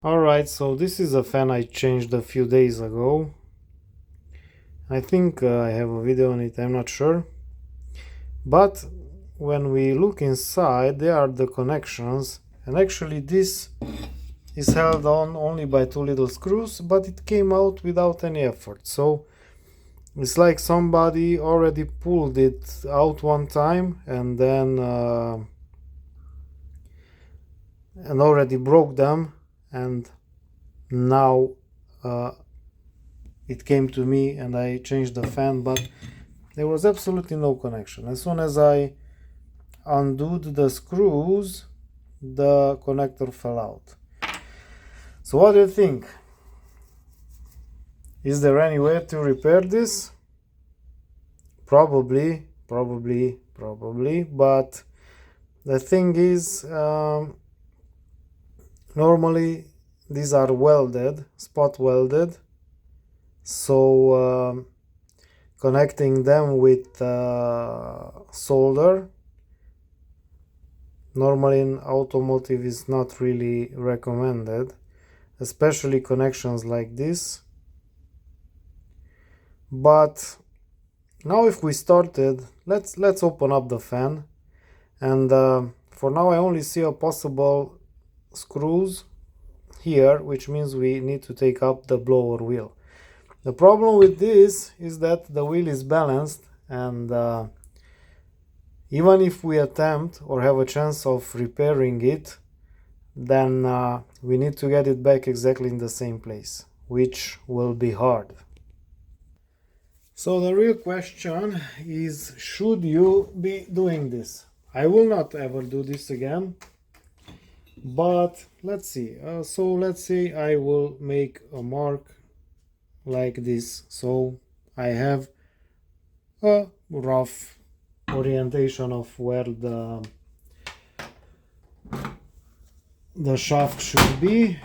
Alright, so this is a fan I changed a few days ago. I think I have a video on it, I'm not sure. But when we look inside, there are the connections, and actually this is held on only by two little screws, but it came out without any effort. So it's like somebody already pulled it out one time and then and already broke them, and now it came to me and I changed the fan, but there was absolutely no connection. As soon as I undid the screws, the connector fell out. So what do you think? Is there any way to repair this? Probably, but the thing is, normally these are welded, spot welded, so connecting them with solder normally in automotive is not really recommended, especially connections like this. But now if we started, let's open up the fan, and for now I only see a possible screws here, which means we need to take up the blower wheel. The problem with this is that the wheel is balanced, and even if we attempt or have a chance of repairing it, then we need to get it back exactly in the same place, which will be hard. So the real question is, should you be doing this? I will not ever do this again, but let's see. So let's say I will make a mark like this, so I have a rough orientation of where the shaft should be.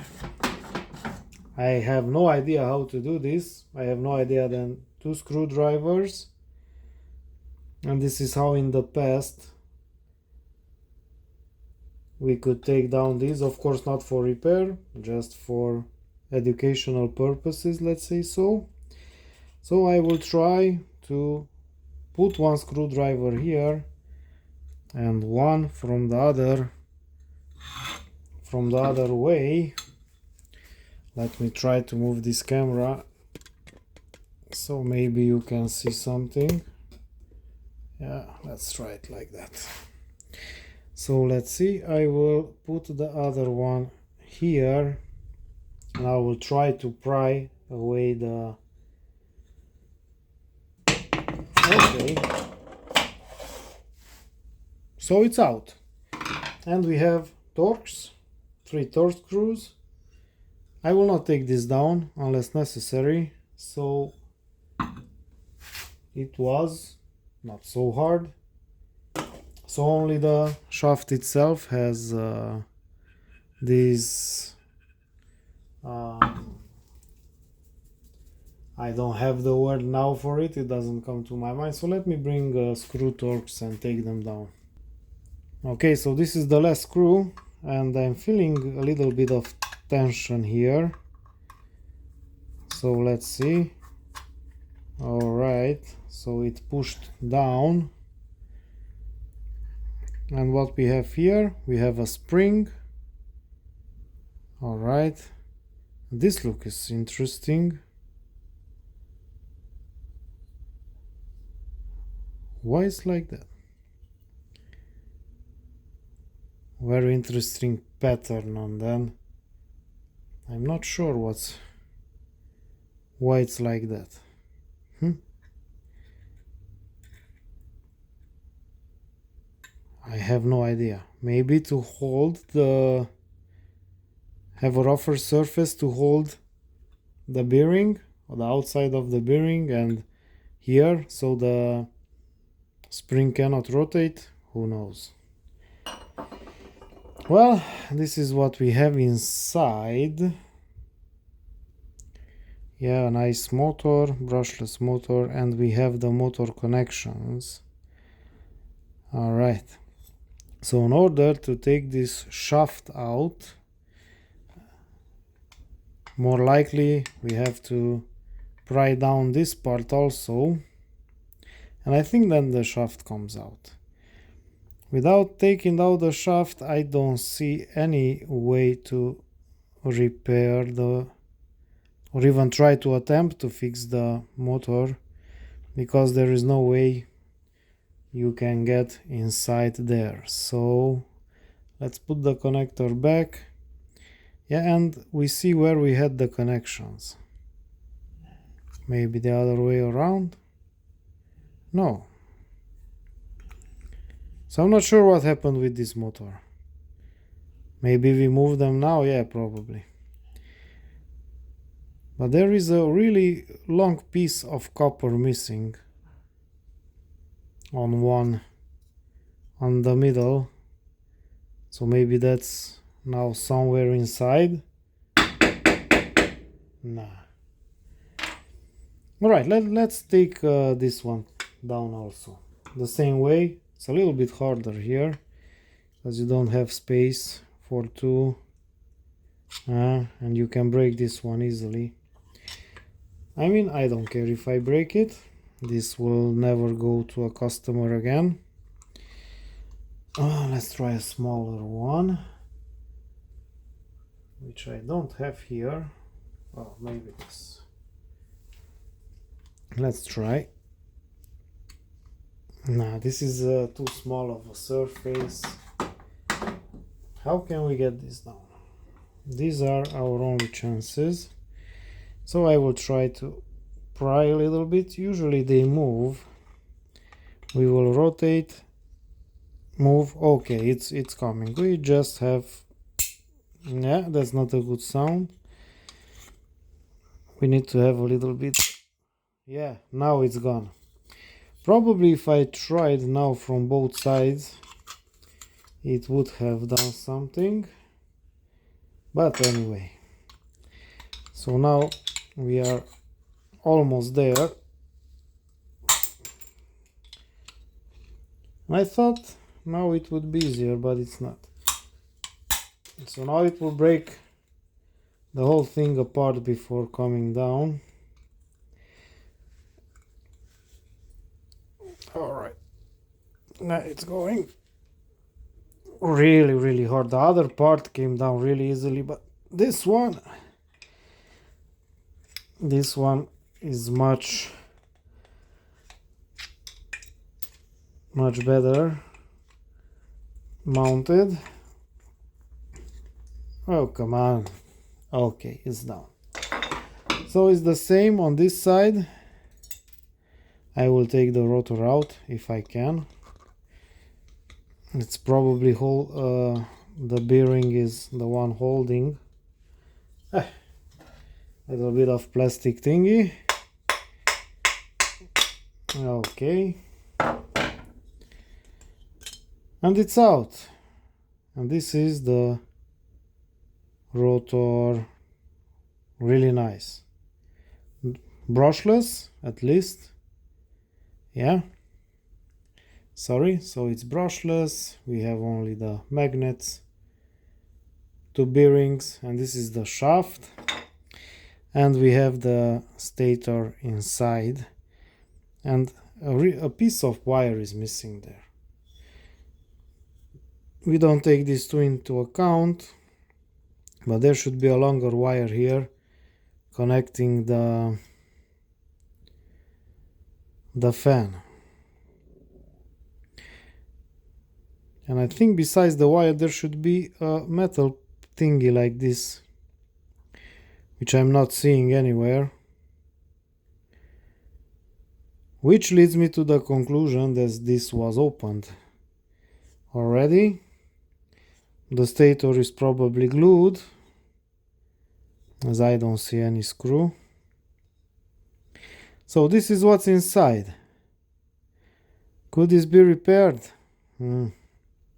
I have no idea how to do this. I have no idea than two screwdrivers, and this is how in the past we could take down these, of course not for repair, just for educational purposes, let's say so. So I will try to put one screwdriver here and one from the other way. Let me try to move this camera so maybe you can see something. Yeah, let's try it like that. So let's see, I will put the other one here and I will try to pry away the... Okay, so it's out, and we have Torx, 3 Torx screws. I will not take this down unless necessary, so it was not so hard. So only the shaft itself has these I don't have the word now for it, it doesn't come to my mind, so let me bring screw Torx and take them down. Okay, so this is the last screw, and I'm feeling a little bit of tension here, so let's see. Alright, so it pushed down, and what we have here, we have a spring. Alright, this look is interesting. Why it's like that? Very interesting pattern on them. I'm not sure why it's like that. I have no idea. Maybe to hold have a rougher surface to hold the bearing, or the outside of the bearing, and here, so the spring cannot rotate. Who knows? Well, this is what we have inside. Yeah, a nice motor, brushless motor, and we have the motor connections. Alright, so in order to take this shaft out, more likely we have to pry down this part also, and I think then the shaft comes out. Without taking out the shaft, I don't see any way to repair the, or even try to attempt to fix the motor, because there is no way you can get inside there. So let's put the connector back. Yeah, and we see where we had the connections. Maybe the other way around? No. So I'm not sure what happened with this motor. Maybe we move them now? Yeah, probably. But there is a really long piece of copper missing on the middle. So maybe that's now somewhere inside. Nah. Alright, let's take this one down also. The same way. It's a little bit harder here, because you don't have space for two. And you can break this one easily. I mean, I don't care if I break it. This will never go to a customer again. Let's try a smaller one, which I don't have here. Oh, maybe this. Let's try. Nah, this is too small of a surface. How can we get this down? These are our only chances. So I will try to pry a little bit. Usually they move. We will rotate, move. Okay, it's coming. We just have, yeah, that's not a good sound. We need to have a little bit. Yeah, now it's gone. Probably if I tried now from both sides, it would have done something. But anyway, so now we are almost there. I thought now it would be easier, but it's not. So now it will break the whole thing apart before coming down. Alright, now it's going really hard. The other part came down really easily, but this one is much better mounted. Oh, come on. Okay, it's down. So it's the same on this side. I will take the rotor out if I can. It's probably the bearing is the one holding. A little bit of plastic thingy. Okay. And it's out. And this is the rotor. Really nice. Brushless, at least. Yeah. Sorry, so it's brushless. We have only the magnets, two bearings, and this is the shaft. And we have the stator inside. And a piece of wire is missing there. We don't take these two into account, but there should be a longer wire here connecting the fan. And I think besides the wire there should be a metal thingy like this, which I'm not seeing anywhere. Which leads me to the conclusion that this was opened already. The stator is probably glued, as I don't see any screw. So this is what's inside. Could this be repaired?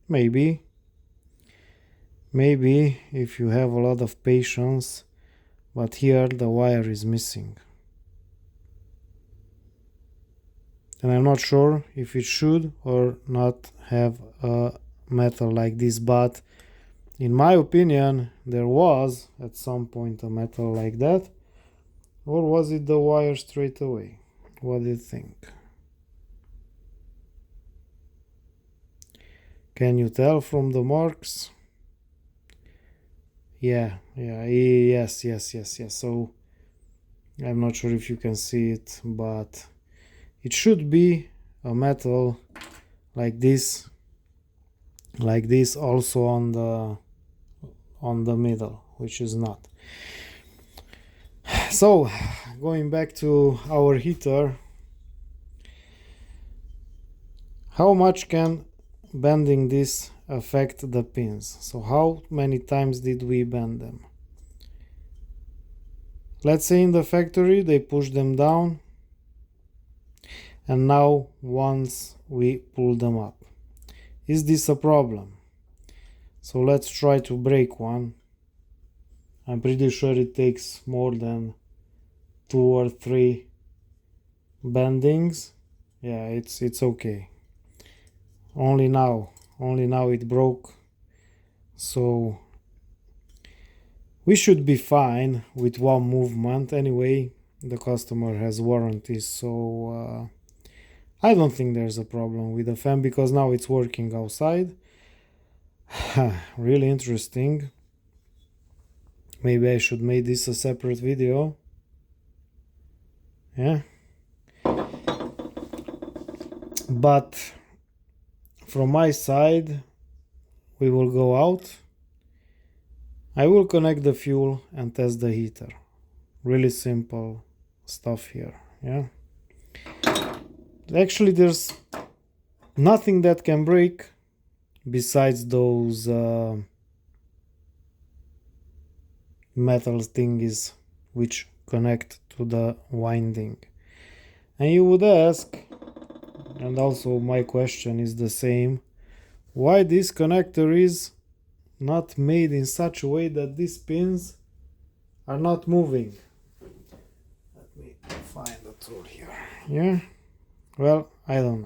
Maybe. Maybe if you have a lot of patience, but here the wire is missing. And I'm not sure if it should or not have a metal like this, but In my opinion, there was at some point a metal like that. Or was it the wire straight away? What do you think? Can you tell from the marks? Yes. So I'm not sure if you can see it, but it should be a metal like this also on the middle, which is not. So going back to our heater, how much can bending this affect the pins? So how many times did we bend them? Let's say in the factory they push them down, and now once we pull them up. Is this a problem? So let's try to break one. I'm pretty sure it takes more than 2 or 3 bendings. Yeah, it's okay. Only now it broke. So we should be fine with one movement. Anyway, the customer has warranties, so I don't think there's a problem with the fan because now it's working outside. Really interesting. Maybe I should make this a separate video. Yeah. But from my side, we will go out. I will connect the fuel and test the heater. Really simple stuff here. Yeah. Actually, there's nothing that can break besides those metal thingies which connect to the winding. And you would ask, and also my question is the same, why this connector is not made in such a way that these pins are not moving. Let me find the tool here. Yeah, well, I don't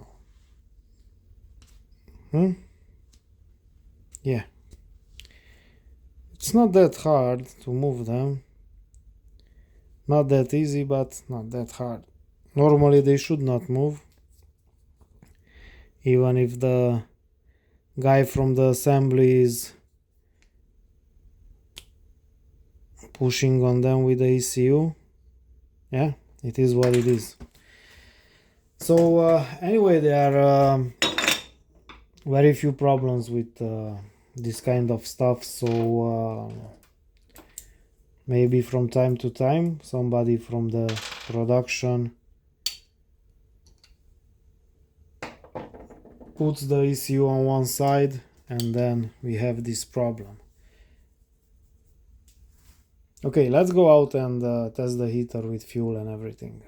know. Yeah, it's not that hard to move them. Not that easy, but not that hard. Normally they should not move, even if the guy from the assembly is pushing on them with the ECU. Yeah, it is what it is. So anyway, there are very few problems with this kind of stuff, so maybe from time to time somebody from the production puts the ECU on one side and then we have this problem. Okay, let's go out and test the heater with fuel and everything.